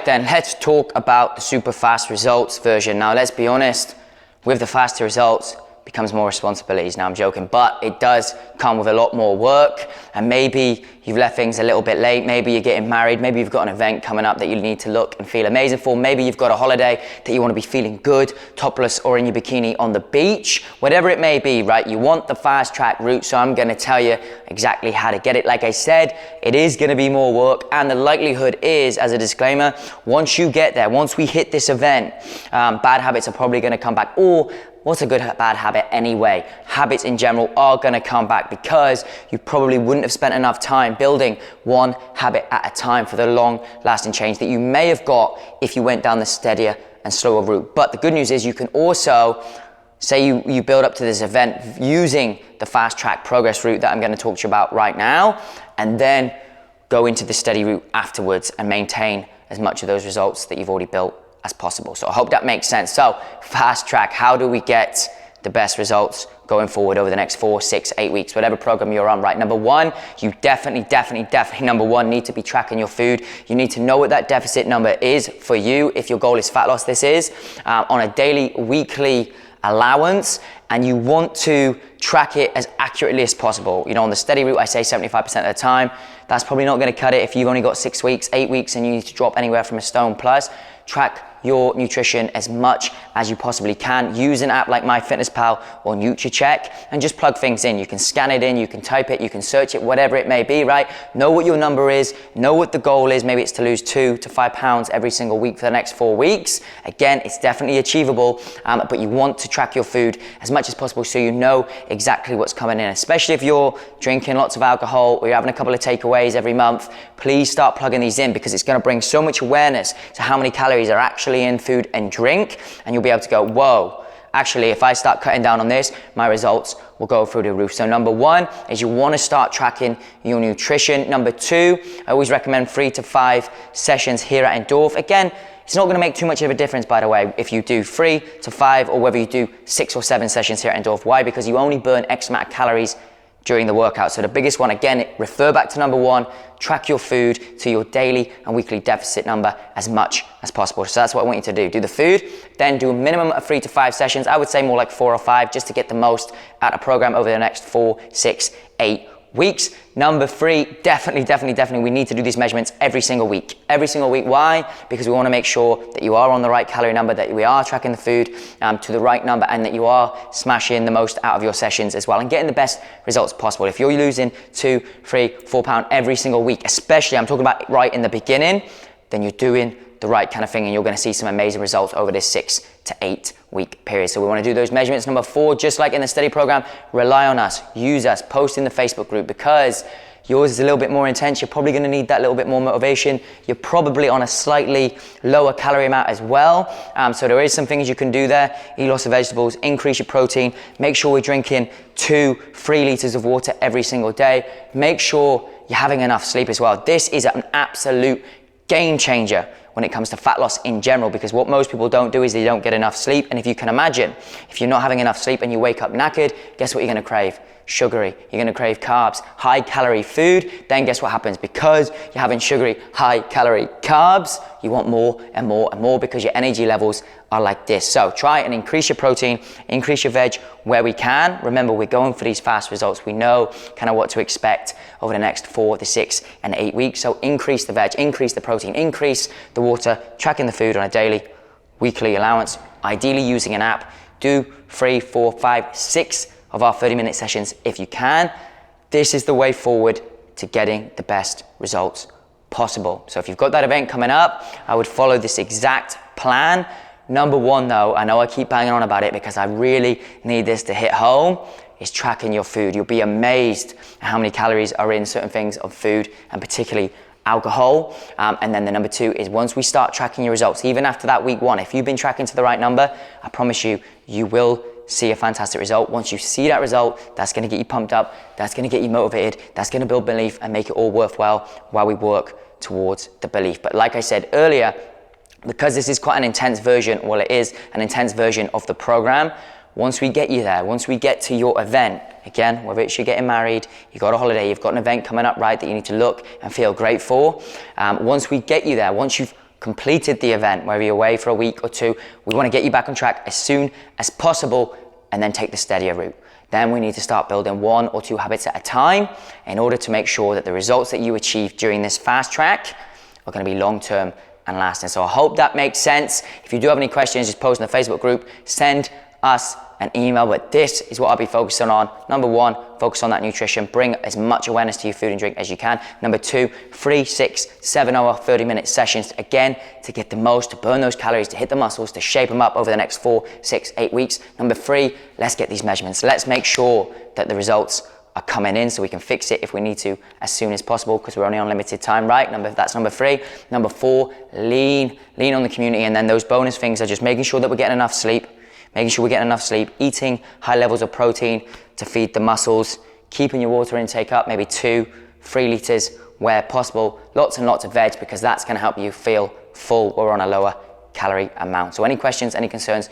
Then let's talk about the super fast results version. Now, let's be honest, with the faster results becomes more responsibilities. Now, I'm joking, but it does come with a lot more work, and maybe you've left things a little bit late. Maybe you're getting married. Maybe you've got an event coming up that you need to look and feel amazing for. Maybe you've got a holiday that you want to be feeling good, topless or in your bikini on the beach. Whatever it may be, right? You want the fast track route, so I'm going to tell you exactly how to get it. Like I said, it is going to be more work, and the likelihood is, as a disclaimer, once you get there, once we hit this event, bad habits are probably going to come back. Or what's a good bad habit anyway? Habits in general are going to come back because you probably wouldn't have spent enough time building one habit at a time for the long lasting change that you may have got if you went down the steadier and slower route. But the good news is you can also say you build up to this event using the fast track progress route that I'm going to talk to you about right now, and then go into the steady route afterwards and maintain as much of those results that you've already built as possible. So I hope that makes sense. So fast track, how do we get the best results going forward over the next 4, 6, 8 weeks, whatever program you're on, right? Number one, you definitely number one, need to be tracking your food. You need to know what that deficit number is for you. If your goal is fat loss, this is on a daily, weekly allowance, and you want to track it as accurately as possible. You know, on the steady route, I say 75% of the time. That's probably not going to cut it if you've only got 6 weeks, 8 weeks, and you need to drop anywhere from a stone plus. Track your nutrition as much as you possibly can. Use an app like MyFitnessPal or NutriCheck and just plug things in. You can scan it in, you can type it, you can search it, whatever it may be, right? Know what your number is, know what the goal is. Maybe it's to lose 2 to 5 pounds every single week for the next 4 weeks. Again, it's definitely achievable, but you want to track your food as much as possible so you know exactly what's coming in, especially if you're drinking lots of alcohol or you're having a couple of takeaways every month. Please start plugging these in because it's going to bring so much awareness to how many calories are actually in food and drink, and you'll be able to go, whoa, actually, if I start cutting down on this, my results will go through the roof. So number one is you want to start tracking your nutrition. Number two, I always recommend 3 to 5 sessions here at Endorph. Again, it's not going to make too much of a difference, by the way, if you do 3 to 5 or whether you do 6 or 7 sessions here at Endorph. Why? Because you only burn X amount of calories during the workout. So the biggest one, again, refer back to number one, track your food to your daily and weekly deficit number as much as possible. So that's what I want you to do. Do the food, then do a minimum of 3 to 5 sessions. I would say more like 4 or 5 just to get the most out of the program over the next 4, 6, 8 weeks. Number three, definitely, we need to do these measurements every single week. Every single week. Why? Because we want to make sure that you are on the right calorie number, that we are tracking the food to the right number, and that you are smashing the most out of your sessions as well and getting the best results possible. If you're losing 2, 3, 4 pounds every single week, especially I'm talking about right in the beginning, then you're doing the right kind of thing and you're going to see some amazing results over this 6 to 8 week period. So we want to do those measurements. Number four, just like in the steady program, rely on us, use us, post in the Facebook group because yours is a little bit more intense. You're probably going to need that little bit more motivation. You're probably on a slightly lower calorie amount as well. So there is some things you can do there. Eat lots of vegetables, increase your protein. Make sure we're drinking 2-3 liters of water every single day. Make sure you're having enough sleep as well. This is an absolute game changer when it comes to fat loss in general, because what most people don't do is they don't get enough sleep. And if you can imagine, if you're not having enough sleep and you wake up knackered, guess what you're going to crave? Sugary. You're going to crave carbs, high calorie food. Then guess what happens? Because you're having sugary, high calorie carbs, you want more and more and more because your energy levels are like this. So try and increase your protein, increase your veg where we can. Remember, we're going for these fast results. We know kind of what to expect over the next 4 to 6 and 8 weeks. So increase the veg, increase the protein, increase the water, tracking the food on a daily, weekly allowance, ideally using an app. Do 3, 4, 5, 6 of our 30-minute sessions if you can. This is the way forward to getting the best results possible. So if you've got that event coming up, I would follow this exact plan. Number one though, I know I keep banging on about it because I really need this to hit home, is tracking your food. You'll be amazed at how many calories are in certain things of food, and particularly alcohol. And then the number two is once we start tracking your results, even after that week one, if you've been tracking to the right number, I promise you, you will see a fantastic result. Once you see that result, that's going to get you pumped up, that's going to get you motivated, that's going to build belief and make it all worthwhile while we work towards the belief. But like I said earlier, because this is quite an intense version, well, it is an intense version of the program. Once we get you there, once we get to your event, again, whether it's you're getting married, you've got a holiday, you've got an event coming up, right, that you need to look and feel great for. Once we get you there, once you've completed the event, whether you're away for a week or two. We want to get you back on track as soon as possible and then take the steadier route. Then we need to start building 1 or 2 habits at a time in order to make sure that the results that you achieve during this fast track are going to be long-term and lasting. So I hope that makes sense. If you do have any questions, just post in the Facebook group, send us an email, but this is what I'll be focusing on. Number 1, focus on that nutrition. Bring as much awareness to your food and drink as you can. Number 2, 3, 6, 7 hour, 30-minute sessions, again, to get the most, to burn those calories, to hit the muscles, to shape them up over the next 4, 6, 8 weeks. Number 3, let's get these measurements. Let's make sure that the results are coming in so we can fix it if we need to as soon as possible, because we're only on limited time, right? That's number 3. Number 4, lean on the community. And then those bonus things are just making sure that we're getting enough sleep, eating high levels of protein to feed the muscles, keeping your water intake up, maybe 2, 3 liters where possible, lots and lots of veg, because that's going to help you feel full or on a lower calorie amount. So any questions, any concerns,